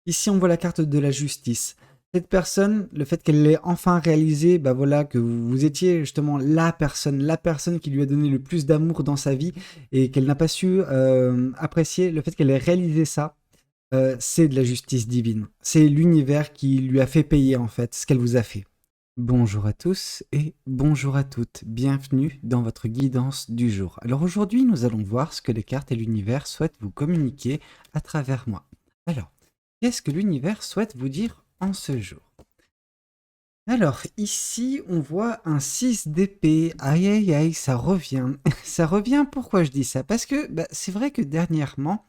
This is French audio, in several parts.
Ici, on voit la carte de la justice. Cette personne, le fait qu'elle l'ait enfin réalisé, bah voilà, que vous étiez justement la personne qui lui a donné le plus d'amour dans sa vie et qu'elle n'a pas su apprécier, le fait qu'elle ait réalisé ça, c'est de la justice divine. C'est l'univers qui lui a fait payer en fait ce qu'elle vous a fait. Bonjour à tous et bonjour à toutes. Bienvenue dans votre guidance du jour. Alors aujourd'hui, nous allons voir ce que les cartes et l'univers souhaitent vous communiquer à travers moi. Alors, qu'est-ce que l'univers souhaite vous dire en ce jour? Alors, ici, on voit un 6 d'épée. Aïe, aïe, aïe, ça revient. Ça revient, pourquoi je dis ça? Parce que c'est vrai que dernièrement,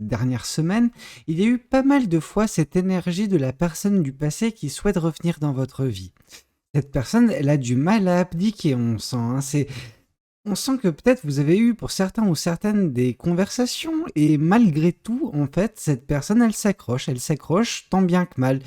dernière semaine, il y a eu pas mal de fois cette énergie de la personne du passé qui souhaite revenir dans votre vie. Cette personne, elle a du mal à abdiquer, on sent, hein. On sent que peut-être vous avez eu pour certains ou certaines des conversations et malgré tout, en fait, cette personne, elle s'accroche tant bien que mal.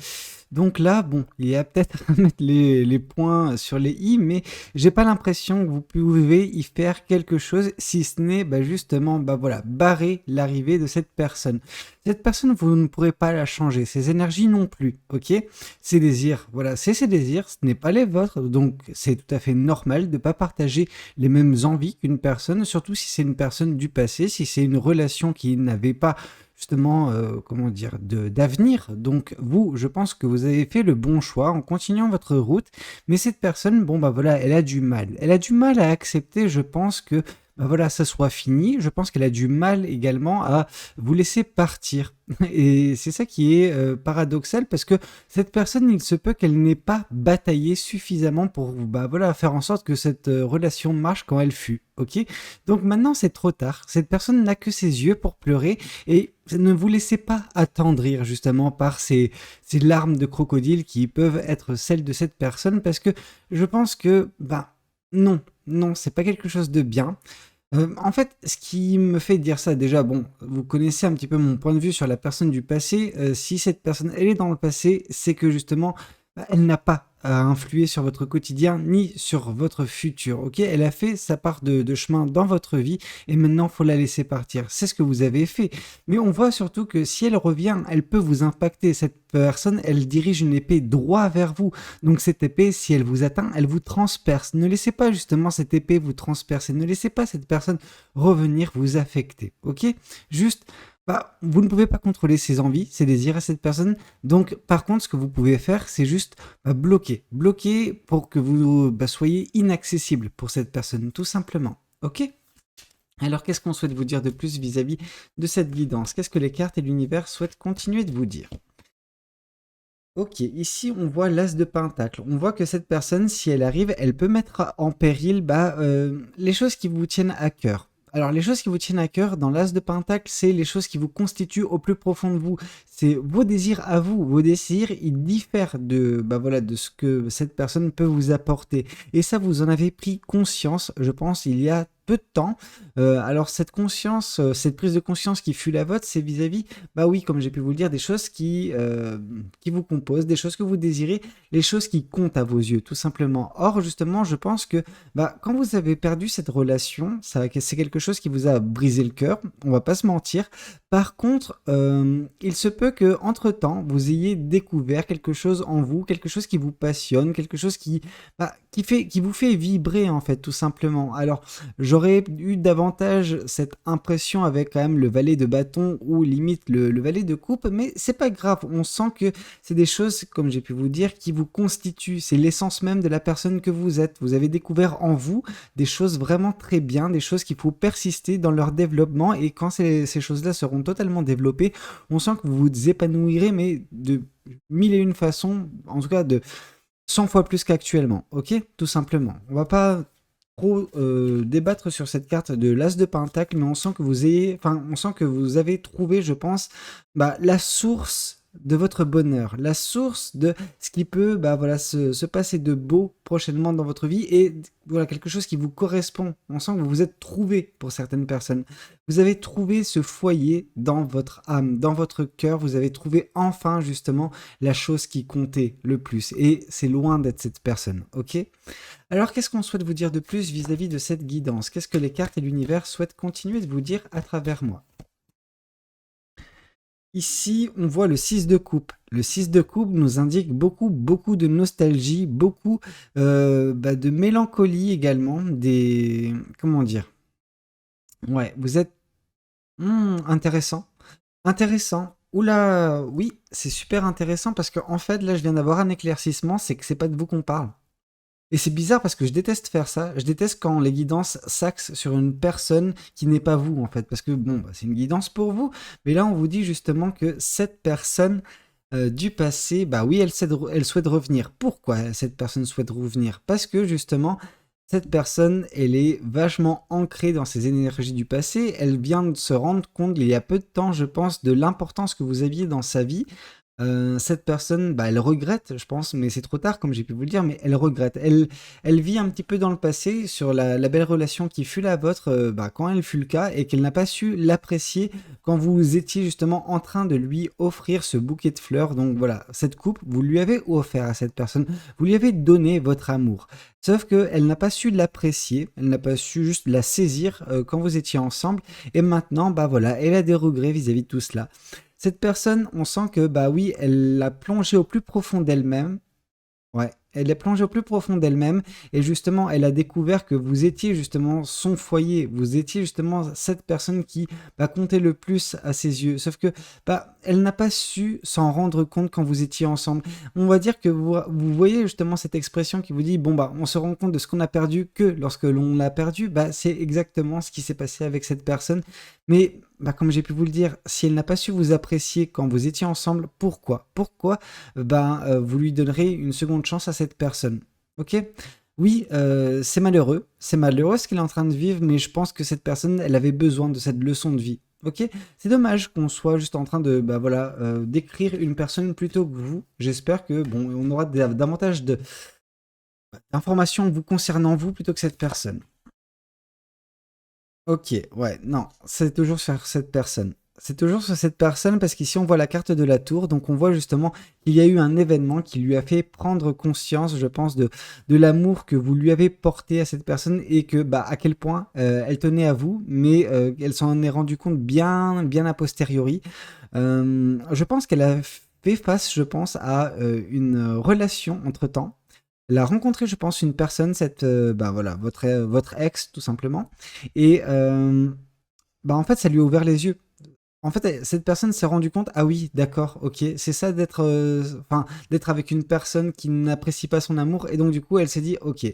Donc là, bon, il y a peut-être à mettre les points sur les i, mais j'ai pas l'impression que vous pouvez y faire quelque chose, si ce n'est justement, voilà, barrer l'arrivée de cette personne. Cette personne, vous ne pourrez pas la changer, ses énergies non plus, ok? Ses désirs, voilà, c'est ses désirs, ce n'est pas les vôtres, donc c'est tout à fait normal de ne pas partager les mêmes envies qu'une personne, surtout si c'est une personne du passé, si c'est une relation qui n'avait pas justement, comment dire, d'avenir. Donc vous, je pense que vous avez fait le bon choix en continuant votre route, mais cette personne, bon voilà, elle a du mal. Elle a du mal à accepter, je pense que voilà, ça soit fini. Je pense qu'elle a du mal également à vous laisser partir. Et c'est ça qui est paradoxal parce que cette personne, il se peut qu'elle n'ait pas bataillé suffisamment pour voilà, faire en sorte que cette relation marche quand elle fut. Ok? Donc maintenant, c'est trop tard. Cette personne n'a que ses yeux pour pleurer et ne vous laissez pas attendrir justement par ces larmes de crocodile qui peuvent être celles de cette personne parce que je pense que, non, non, c'est pas quelque chose de bien. En fait, ce qui me fait dire ça, déjà, bon, vous connaissez un petit peu mon point de vue sur la personne du passé. Si cette personne, elle est dans le passé, c'est que justement, elle n'a pas à influer sur votre quotidien ni sur votre futur, ok? Elle a fait sa part de chemin dans votre vie et maintenant, faut la laisser partir. C'est ce que vous avez fait. Mais on voit surtout que si elle revient, elle peut vous impacter. Cette personne, elle dirige une épée droit vers vous. Donc cette épée, si elle vous atteint, elle vous transperce. Ne laissez pas justement cette épée vous transpercer. Ne laissez pas cette personne revenir vous affecter. Ok? Juste, vous ne pouvez pas contrôler ses envies, ses désirs à cette personne. Donc, par contre, ce que vous pouvez faire, c'est juste bloquer. Bloquer pour que vous soyez inaccessible pour cette personne, tout simplement. Ok? Alors, qu'est-ce qu'on souhaite vous dire de plus vis-à-vis de cette guidance? Qu'est-ce que les cartes et l'univers souhaitent continuer de vous dire? Ok, ici on voit l'as de pentacle. On voit que cette personne, si elle arrive, elle peut mettre en péril les choses qui vous tiennent à cœur. Alors les choses qui vous tiennent à cœur dans l'as de pentacle, c'est les choses qui vous constituent au plus profond de vous. C'est vos désirs à vous. Vos désirs, ils diffèrent voilà, de ce que cette personne peut vous apporter. Et ça, vous en avez pris conscience, je pense, il y a peu de temps. Alors cette conscience, cette prise de conscience qui fut la vôtre, c'est vis-à-vis oui, comme j'ai pu vous le dire, des choses qui vous composent, des choses que vous désirez, les choses qui comptent à vos yeux, tout simplement. Or, justement, je pense que quand vous avez perdu cette relation, c'est quelque chose qui vous a brisé le cœur, on va pas se mentir. Par contre, il se peut que entre-temps, vous ayez découvert quelque chose en vous, quelque chose qui vous passionne, quelque chose qui vous fait vibrer, en fait, tout simplement. Alors, j'aurais eu davantage cette impression avec quand même le valet de bâton ou limite le valet de coupe, mais c'est pas grave, on sent que c'est des choses, comme j'ai pu vous dire, qui vous constituent, c'est l'essence même de la personne que vous êtes. Vous avez découvert en vous des choses vraiment très bien, des choses qu'il faut persister dans leur développement et quand ces choses-là seront totalement développées, on sent que vous vous épanouirez, mais de mille et une façons, en tout cas de 100 fois plus qu'actuellement, ok? Tout simplement. On va pas trop débattre sur cette carte de l'As de Pentacle, mais on sent que vous avez trouvé, je pense, la source de votre bonheur, la source de ce qui peut voilà, se passer de beau prochainement dans votre vie et voilà quelque chose qui vous correspond. On sent que vous vous êtes trouvé pour certaines personnes. Vous avez trouvé ce foyer dans votre âme, dans votre cœur. Vous avez trouvé enfin justement la chose qui comptait le plus. Et c'est loin d'être cette personne, ok? Alors, qu'est-ce qu'on souhaite vous dire de plus vis-à-vis de cette guidance? Qu'est-ce que les cartes et l'univers souhaitent continuer de vous dire à travers moi? Ici, on voit le 6 de coupe. Le 6 de coupe nous indique beaucoup, beaucoup de nostalgie, beaucoup de mélancolie également, des... Comment dire? Ouais, vous êtes... intéressant. Intéressant. Oula, oui, c'est super intéressant parce que en fait, là, je viens d'avoir un éclaircissement, c'est que c'est pas de vous qu'on parle. Et c'est bizarre parce que je déteste faire ça. Je déteste quand les guidances s'axent sur une personne qui n'est pas vous, en fait. Parce que, bon, c'est une guidance pour vous. Mais là, on vous dit justement que cette personne du passé, bah oui, elle souhaite revenir. Pourquoi cette personne souhaite revenir? Parce que, justement, cette personne, elle est vachement ancrée dans ses énergies du passé. Elle vient de se rendre compte, il y a peu de temps, je pense, de l'importance que vous aviez dans sa vie. Cette personne, bah, elle regrette, je pense, mais c'est trop tard, comme j'ai pu vous le dire, mais elle regrette. Elle vit un petit peu dans le passé sur la belle relation qui fut la vôtre quand elle fut le cas et qu'elle n'a pas su l'apprécier quand vous étiez justement en train de lui offrir ce bouquet de fleurs. Donc voilà, cette coupe, vous lui avez offert à cette personne, vous lui avez donné votre amour. Sauf qu'elle n'a pas su l'apprécier, elle n'a pas su juste la saisir quand vous étiez ensemble. Et maintenant, bah voilà, elle a des regrets vis-à-vis de tout cela. Cette personne, on sent que, bah oui, elle l'a plongé au plus profond d'elle-même. Ouais, elle est plongée au plus profond d'elle-même et justement, elle a découvert que vous étiez justement son foyer, vous étiez justement cette personne qui comptait le plus à ses yeux. Sauf que elle n'a pas su s'en rendre compte quand vous étiez ensemble. On va dire que vous voyez justement cette expression qui vous dit bon on se rend compte de ce qu'on a perdu que lorsque l'on l'a perdu. C'est exactement ce qui s'est passé avec cette personne. Mais comme j'ai pu vous le dire, si elle n'a pas su vous apprécier quand vous étiez ensemble, pourquoi vous lui donnerez une seconde chance à cette personne. Ok? Oui, c'est malheureux ce qu'elle est en train de vivre, mais je pense que cette personne, elle avait besoin de cette leçon de vie. Ok? C'est dommage qu'on soit juste en train de, d'écrire une personne plutôt que vous. J'espère que, on aura davantage d'informations vous concernant vous plutôt que cette personne. Ok, ouais, non, c'est toujours sur cette personne. C'est toujours sur cette personne parce qu'ici on voit la carte de la tour, donc on voit justement qu'il y a eu un événement qui lui a fait prendre conscience, je pense, de l'amour que vous lui avez porté à cette personne et que à quel point elle tenait à vous, mais elle s'en est rendue compte bien, bien a posteriori. Je pense qu'elle a fait face, je pense, à une relation entre-temps. Elle a rencontré, je pense, une personne, votre ex, tout simplement. Et en fait, ça lui a ouvert les yeux. En fait, cette personne s'est rendue compte, ah oui, d'accord, ok, c'est ça d'être avec une personne qui n'apprécie pas son amour. Et donc, du coup, elle s'est dit, ok,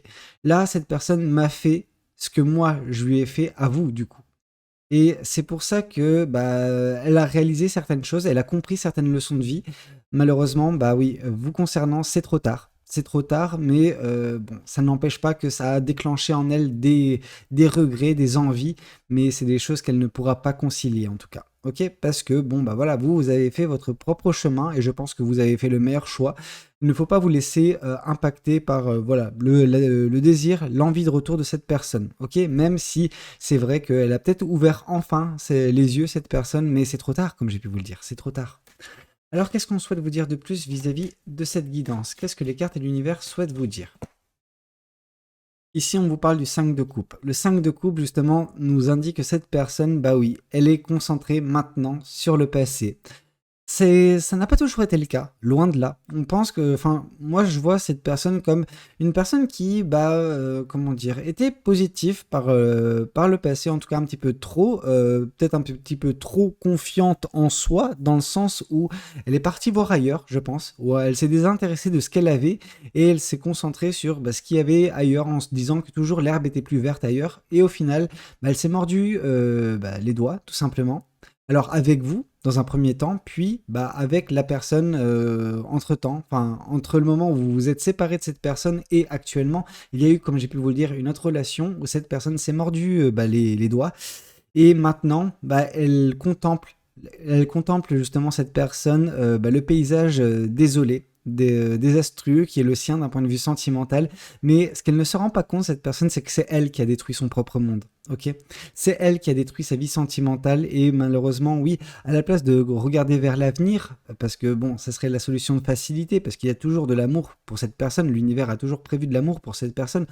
là, cette personne m'a fait ce que moi, je lui ai fait à vous, du coup. Et c'est pour ça que elle a réalisé certaines choses, elle a compris certaines leçons de vie. Malheureusement, bah oui, vous concernant, c'est trop tard. C'est trop tard, mais ça n'empêche pas que ça a déclenché en elle des regrets, des envies, mais c'est des choses qu'elle ne pourra pas concilier en tout cas. Ok? Parce que voilà, vous avez fait votre propre chemin et je pense que vous avez fait le meilleur choix. Il ne faut pas vous laisser impacter par voilà, le désir, l'envie de retour de cette personne. Ok? Même si c'est vrai qu'elle a peut-être ouvert enfin les yeux, cette personne, mais c'est trop tard, comme j'ai pu vous le dire, c'est trop tard. Alors, qu'est-ce qu'on souhaite vous dire de plus vis-à-vis de cette guidance? Qu'est-ce que les cartes et l'univers souhaitent vous dire? Ici, on vous parle du 5 de coupe. Le 5 de coupe, justement, nous indique que cette personne, bah oui, elle est concentrée maintenant sur le passé. Ça n'a pas toujours été le cas, loin de là. On pense que, enfin, moi je vois cette personne comme une personne qui, comment dire, était positive par le passé, en tout cas un petit peu trop, peut-être un petit peu trop confiante en soi, dans le sens où elle est partie voir ailleurs, je pense, où elle s'est désintéressée de ce qu'elle avait et elle s'est concentrée sur ce qu'il y avait ailleurs en se disant que toujours l'herbe était plus verte ailleurs. Et au final, elle s'est mordu les doigts, tout simplement. Alors avec vous, dans un premier temps, puis avec la personne entre-temps, enfin entre le moment où vous vous êtes séparé de cette personne et actuellement, il y a eu, comme j'ai pu vous le dire, une autre relation où cette personne s'est mordu les doigts et maintenant, elle contemple justement cette personne, le paysage désolé, désastreux qui est le sien d'un point de vue sentimental. Mais ce qu'elle ne se rend pas compte, cette personne, c'est que c'est elle qui a détruit son propre monde. Ok, c'est elle qui a détruit sa vie sentimentale et malheureusement, oui, à la place de regarder vers l'avenir, parce que bon, ça serait la solution de facilité, parce qu'il y a toujours de l'amour pour cette personne, l'univers a toujours prévu de l'amour pour cette personne.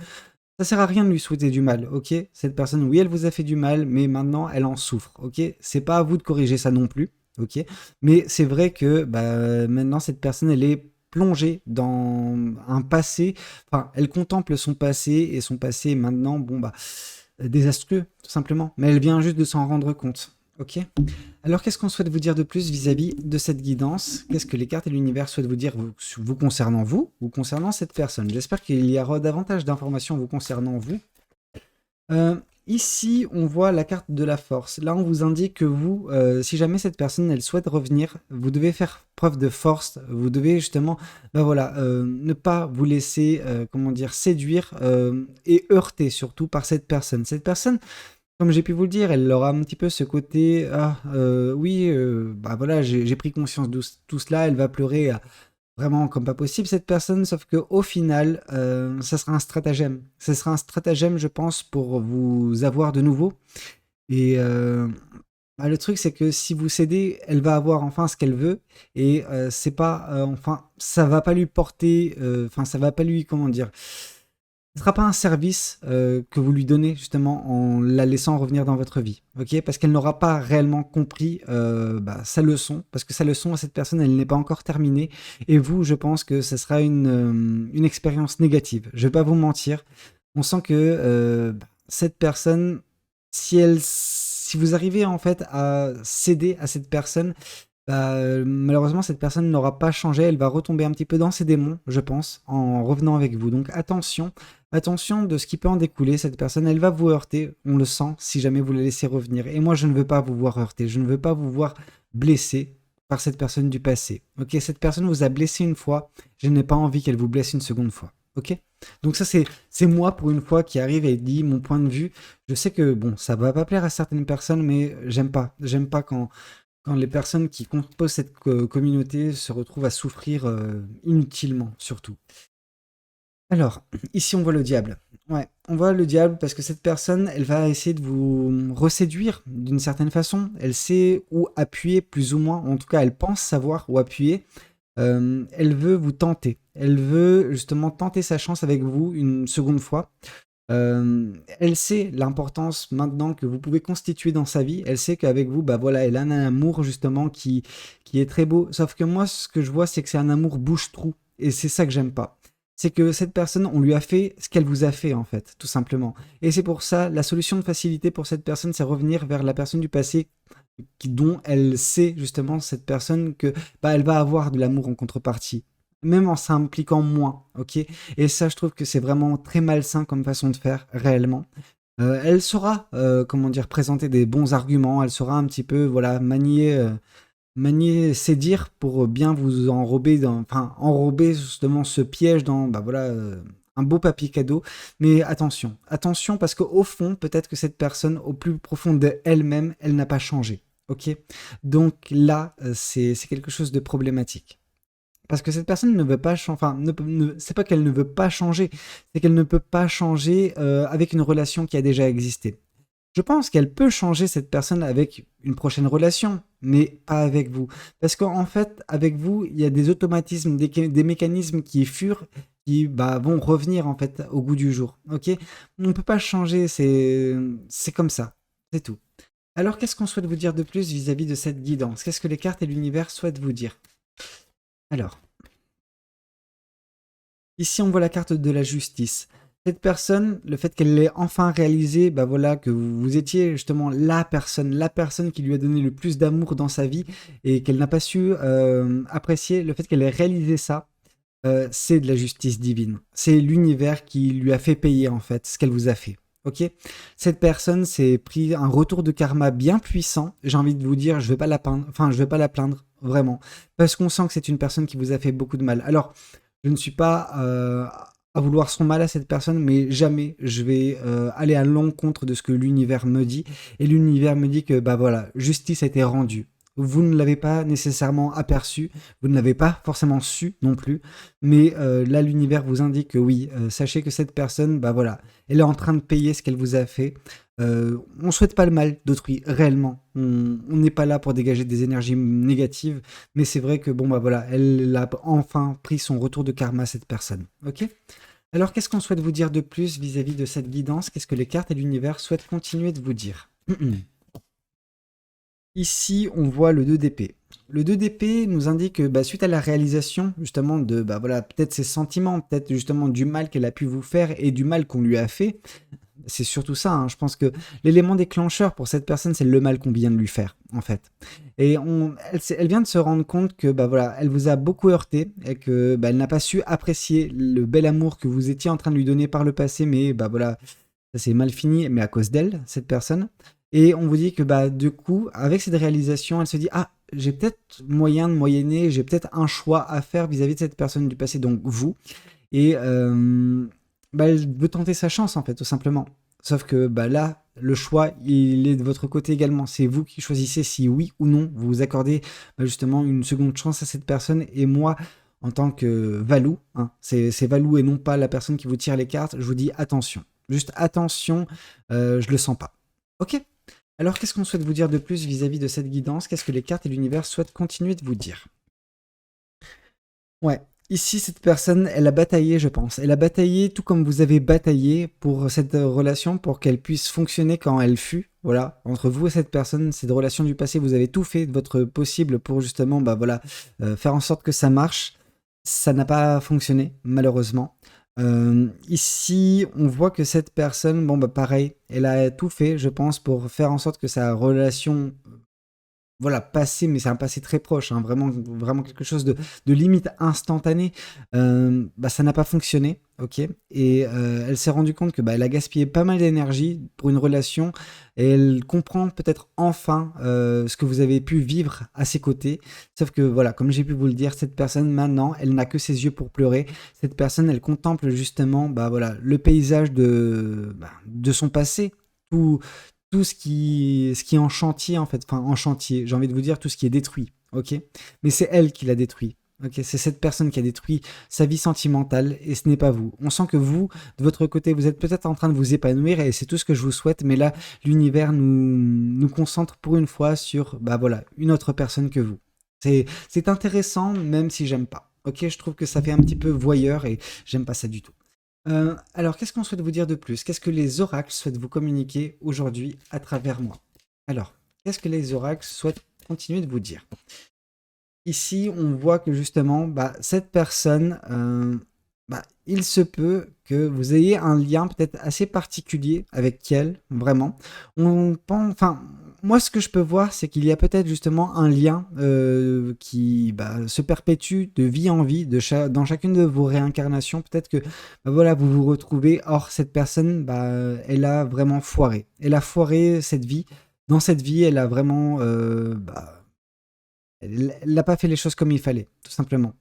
Ça sert à rien de lui souhaiter du mal, ok? Cette personne, oui, elle vous a fait du mal, mais maintenant, elle en souffre, ok? C'est pas à vous de corriger ça non plus, ok? Mais c'est vrai que bah, maintenant, cette personne, elle est plongée dans un passé, enfin, elle contemple son passé, et son passé est maintenant, bon, bah, désastreux, tout simplement. Mais elle vient juste de s'en rendre compte, ok? Alors, qu'est-ce qu'on souhaite vous dire de plus vis-à-vis de cette guidance? Qu'est-ce que les cartes et l'univers souhaitent vous dire vous concernant vous, ou concernant cette personne? J'espère qu'il y aura davantage d'informations vous concernant vous. Euh, Ici, on voit la carte de la force. Là, on vous indique que vous, si jamais cette personne, elle souhaite revenir, vous devez faire preuve de force. Vous devez justement, bah voilà, ne pas vous laisser, comment dire, séduire et heurter surtout par cette personne. Cette personne, comme j'ai pu vous le dire, elle aura un petit peu ce côté, ah, oui, bah voilà, j'ai pris conscience de tout cela. Elle va pleurer vraiment comme pas possible cette personne, sauf que au final, ça sera un stratagème. Ce sera un stratagème, je pense, pour vous avoir de nouveau. Et bah, le truc, c'est que si vous cédez, elle va avoir enfin ce qu'elle veut, et c'est pas, enfin, ça va pas lui porter, enfin, ça va pas lui, comment dire, ce ne sera pas un service que vous lui donnez justement en la laissant revenir dans votre vie, ok? Parce qu'elle n'aura pas réellement compris bah, sa leçon, parce que sa leçon à cette personne, elle n'est pas encore terminée. Et vous, je pense que ce sera une expérience négative. Je ne vais pas vous mentir. On sent que bah, cette personne, si vous arrivez en fait à céder à cette personne, bah, malheureusement, cette personne n'aura pas changé. Elle va retomber un petit peu dans ses démons, je pense, en revenant avec vous. Donc attention, attention de ce qui peut en découler. Cette personne, elle va vous heurter, on le sent, si jamais vous la laissez revenir. Et moi, je ne veux pas vous voir heurter. Je ne veux pas vous voir blessé par cette personne du passé. Ok, cette personne vous a blessé une fois. Je n'ai pas envie qu'elle vous blesse une seconde fois. Ok? Donc ça, c'est moi, pour une fois, qui arrive et dit mon point de vue. Je sais que, bon, ça va pas plaire à certaines personnes, mais j'aime pas. J'aime pas quand les personnes qui composent cette communauté se retrouvent à souffrir inutilement, surtout. Alors, ici on voit le diable. Ouais, on voit le diable parce que cette personne, elle va essayer de vous reséduire d'une certaine façon. Elle sait où appuyer, plus ou moins. En tout cas, elle pense savoir où appuyer. Elle veut vous tenter. Elle veut justement tenter sa chance avec vous une seconde fois. Elle sait l'importance maintenant que vous pouvez constituer dans sa vie. Elle sait qu'avec vous, bah voilà, elle a un amour justement qui est très beau. Sauf que moi, ce que je vois, c'est que c'est un amour bouche-trou. Et c'est ça que j'aime pas. C'est que cette personne, on lui a fait ce qu'elle vous a fait, en fait, tout simplement. Et c'est pour ça, la solution de facilité pour cette personne, c'est revenir vers la personne du passé dont elle sait justement, cette personne, que bah, elle va avoir de l'amour en contrepartie, même en s'impliquant moins, ok? Et ça, je trouve que c'est vraiment très malsain comme façon de faire, réellement. Elle saura, comment dire, présenter des bons arguments, elle saura un petit peu, voilà, manier ses dires pour bien vous enrober enfin, enrober justement ce piège dans, bah voilà, un beau papier cadeau. Mais attention, attention, parce qu'au fond, peut-être que cette personne, au plus profond d'elle-même, elle n'a pas changé, ok? Donc là, c'est quelque chose de problématique. Parce que cette personne ne veut pas changer, enfin, c'est pas qu'elle ne veut pas changer, c'est qu'elle ne peut pas changer avec une relation qui a déjà existé. Je pense qu'elle peut changer cette personne avec une prochaine relation, mais pas avec vous. Parce qu'en fait, avec vous, il y a des automatismes, des mécanismes qui furent, qui bah, vont revenir en fait au goût du jour. Ok? On ne peut pas changer, c'est comme ça, c'est tout. Alors, qu'est-ce qu'on souhaite vous dire de plus vis-à-vis de cette guidance? Qu'est-ce que les cartes et l'univers souhaitent vous dire? Alors, ici, on voit la carte de la justice. Cette personne, le fait qu'elle l'ait enfin réalisé, bah voilà, que vous étiez justement la personne qui lui a donné le plus d'amour dans sa vie, et qu'elle n'a pas su apprécier, le fait qu'elle ait réalisé ça, c'est de la justice divine. C'est l'univers qui lui a fait payer en fait ce qu'elle vous a fait. Ok? Cette personne s'est pris un retour de karma bien puissant. J'ai envie de vous dire, je vais pas la peindre, enfin, je vais pas la plaindre vraiment, parce qu'on sent que c'est une personne qui vous a fait beaucoup de mal. Alors, je ne suis pas à vouloir son mal à cette personne, mais jamais je vais aller à l'encontre de ce que l'univers me dit. Et l'univers me dit que bah voilà, justice a été rendue. Vous ne l'avez pas nécessairement aperçu, vous ne l'avez pas forcément su non plus, mais là l'univers vous indique que oui, sachez que cette personne, bah voilà, elle est en train de payer ce qu'elle vous a fait. On ne souhaite pas le mal d'autrui, réellement. On n'est pas là pour dégager des énergies négatives, mais c'est vrai que bon bah voilà, elle a enfin pris son retour de karma, cette personne. Ok? Alors qu'est-ce qu'on souhaite vous dire de plus vis-à-vis de cette guidance? Qu'est-ce que les cartes et l'univers souhaitent continuer de vous dire? Ici, on voit le 2 d'épée. Le 2 d'épée nous indique que suite à la réalisation justement de voilà, peut-être ses sentiments, peut-être justement du mal qu'elle a pu vous faire et du mal qu'on lui a fait, c'est surtout ça, hein. Je pense que l'élément déclencheur pour cette personne, c'est le mal qu'on vient de lui faire, en fait. Et elle vient de se rendre compte que voilà, elle vous a beaucoup heurté et que elle n'a pas su apprécier le bel amour que vous étiez en train de lui donner par le passé, mais voilà, ça s'est mal fini, mais à cause d'elle, cette personne. Et on vous dit que du coup, avec cette réalisation, elle se dit ah, j'ai peut-être moyen de moyenner, j'ai peut-être un choix à faire vis-à-vis de cette personne du passé, donc vous. Et elle veut tenter sa chance, en fait, tout simplement. Sauf que là, le choix, il est de votre côté également. C'est vous qui choisissez si oui ou non vous vous accordez justement une seconde chance à cette personne. Et moi, en tant que Valou, hein, c'est Valou et non pas la personne qui vous tire les cartes, je vous dis attention. Juste attention, je le sens pas. Ok. Alors, qu'est-ce qu'on souhaite vous dire de plus vis-à-vis de cette guidance? Qu'est-ce que les cartes et l'univers souhaitent continuer de vous dire? Ouais, ici, cette personne, elle a bataillé, je pense. Elle a bataillé tout comme vous avez bataillé pour cette relation, pour qu'elle puisse fonctionner quand elle fut. Voilà, entre vous et cette personne, cette relation du passé, vous avez tout fait de votre possible pour justement, voilà, faire en sorte que ça marche. Ça n'a pas fonctionné, malheureusement. Ici, on voit que cette personne, pareil, elle a tout fait, je pense, pour faire en sorte que sa relation voilà, passé, mais c'est un passé très proche, hein, vraiment, vraiment quelque chose de limite instantané, ça n'a pas fonctionné, ok. Et elle s'est rendue compte que elle a gaspillé pas mal d'énergie pour une relation, et elle comprend peut-être enfin ce que vous avez pu vivre à ses côtés. Sauf que voilà, comme j'ai pu vous le dire, cette personne maintenant, elle n'a que ses yeux pour pleurer. Cette personne, elle contemple justement, voilà, le paysage de son passé. Tout ce qui est en chantier, en fait, enfin en chantier, j'ai envie de vous dire tout ce qui est détruit, ok. Mais c'est elle qui l'a détruit, ok. C'est cette personne qui a détruit sa vie sentimentale et ce n'est pas vous. On sent que vous, de votre côté, vous êtes peut-être en train de vous épanouir et c'est tout ce que je vous souhaite, mais là, l'univers nous concentre pour une fois sur, voilà, une autre personne que vous. C'est intéressant, même si j'aime pas. Ok, je trouve que ça fait un petit peu voyeur et j'aime pas ça du tout. Alors, qu'est-ce qu'on souhaite vous dire de plus? Qu'est-ce que les oracles souhaitent vous communiquer aujourd'hui à travers moi? Alors, qu'est-ce que les oracles souhaitent continuer de vous dire? Ici, on voit que justement, cette personne, il se peut que vous ayez un lien peut-être assez particulier avec elle, vraiment. On pense, enfin, moi, ce que je peux voir, c'est qu'il y a peut-être justement un lien qui se perpétue de vie en vie, dans chacune de vos réincarnations. Peut-être que voilà, vous vous retrouvez. Or, cette personne, elle a vraiment foiré. Elle a foiré cette vie. Dans cette vie, elle a vraiment, elle n'a pas fait les choses comme il fallait, tout simplement.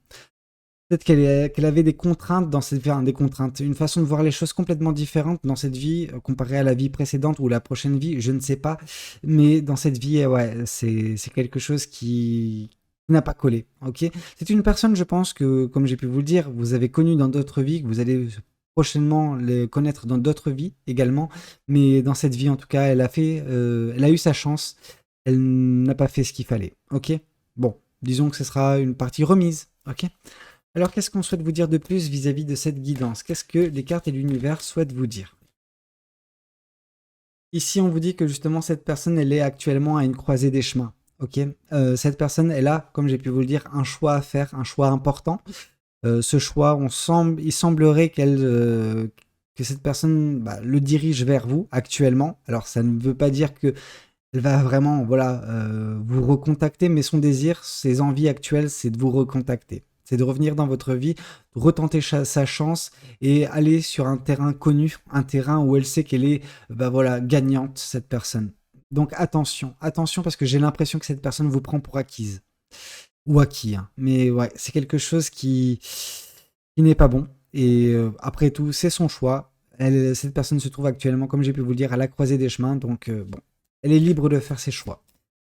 Peut-être qu'elle avait des contraintes dans cette vie, des contraintes, une façon de voir les choses complètement différente dans cette vie, comparée à la vie précédente ou la prochaine vie, je ne sais pas. Mais dans cette vie, ouais, c'est quelque chose qui n'a pas collé, ok. C'est une personne, je pense que, comme j'ai pu vous le dire, vous avez connu dans d'autres vies, que vous allez prochainement les connaître dans d'autres vies également. Mais dans cette vie, en tout cas, elle a eu sa chance. Elle n'a pas fait ce qu'il fallait, ok. Bon, disons que ce sera une partie remise, ok. Alors, qu'est-ce qu'on souhaite vous dire de plus vis-à-vis de cette guidance? Qu'est-ce que les cartes et l'univers souhaitent vous dire? Ici, on vous dit que justement, cette personne, elle est actuellement à une croisée des chemins. Ok. Cette personne, elle a, comme j'ai pu vous le dire, un choix à faire, un choix important. Ce choix, il semblerait que cette personne le dirige vers vous actuellement. Alors, ça ne veut pas dire que elle va vraiment, voilà, vous recontacter, mais son désir, ses envies actuelles, c'est de vous recontacter. C'est de revenir dans votre vie, de retenter sa chance et aller sur un terrain connu, un terrain où elle sait qu'elle est, voilà, gagnante, cette personne. Donc attention, attention parce que j'ai l'impression que cette personne vous prend pour acquise. Ou acquis, hein. Mais ouais, c'est quelque chose qui n'est pas bon. Et après tout, c'est son choix. Cette personne se trouve actuellement, comme j'ai pu vous le dire, à la croisée des chemins. Donc bon, elle est libre de faire ses choix.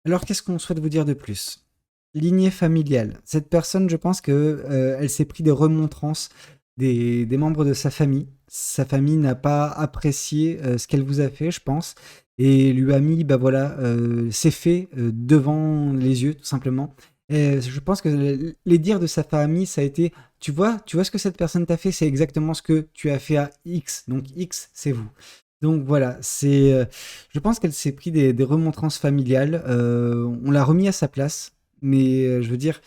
Alors, qu'est-ce qu'on souhaite vous dire de plus? Lignée familiale. Cette personne, je pense que elle s'est pris des remontrances des membres de sa famille. Sa famille n'a pas apprécié ce qu'elle vous a fait, je pense, et lui a mis, voilà, ses faits devant les yeux, tout simplement. Et je pense que les dires de sa famille, ça a été, tu vois ce que cette personne t'a fait, c'est exactement ce que tu as fait à X. Donc X, c'est vous. Donc voilà, je pense qu'elle s'est pris des remontrances familiales. On l'a remis à sa place, mais je veux dire,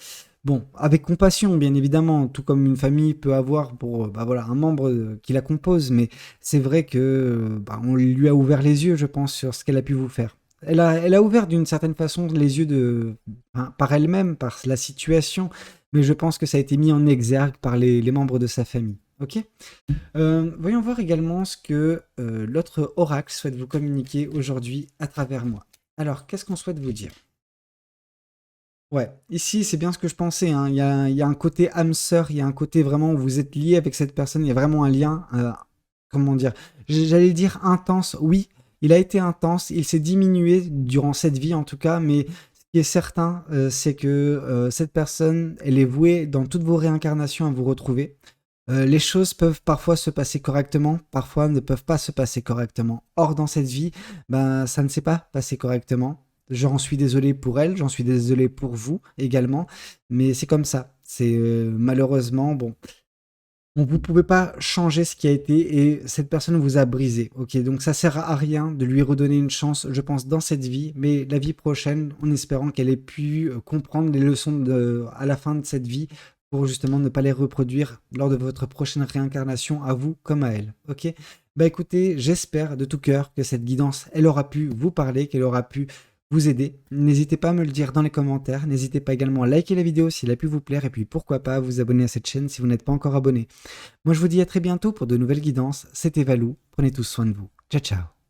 bon, avec compassion, bien évidemment, tout comme une famille peut avoir pour bah voilà, un membre qui la compose. Mais c'est vrai que bah, on lui a ouvert les yeux, je pense, sur ce qu'elle a pu vous faire. Elle a ouvert d'une certaine façon les yeux enfin, par elle-même, par la situation, mais je pense que ça a été mis en exergue par les membres de sa famille. Ok? Voyons voir également ce que l'autre oracle souhaite vous communiquer aujourd'hui à travers moi. Alors, qu'est-ce qu'on souhaite vous dire? Ouais, ici c'est bien ce que je pensais, hein. Il y a un côté âme sœur, il y a un côté vraiment où vous êtes lié avec cette personne, il y a vraiment un lien, comment dire, j'allais dire intense, oui, il a été intense, il s'est diminué durant cette vie en tout cas, mais ce qui est certain, c'est que cette personne, elle est vouée dans toutes vos réincarnations à vous retrouver. Les choses peuvent parfois se passer correctement, parfois ne peuvent pas se passer correctement. Or, dans cette vie, ben, ça ne s'est pas passé correctement. J'en suis désolé pour elle, j'en suis désolé pour vous également, mais c'est comme ça. C'est malheureusement, bon, vous ne pouvez pas changer ce qui a été et cette personne vous a brisé. Ok, donc ça sert à rien de lui redonner une chance, je pense, dans cette vie, mais la vie prochaine, en espérant qu'elle ait pu comprendre les leçons à la fin de cette vie pour justement ne pas les reproduire lors de votre prochaine réincarnation, à vous comme à elle. Ok, bah écoutez, j'espère de tout cœur que cette guidance, elle aura pu vous parler, qu'elle aura pu vous aider. N'hésitez pas à me le dire dans les commentaires. N'hésitez pas également à liker la vidéo si elle a pu vous plaire et puis pourquoi pas vous abonner à cette chaîne si vous n'êtes pas encore abonné. Moi, je vous dis à très bientôt pour de nouvelles guidances. C'était Valou. Prenez tous soin de vous. Ciao, ciao.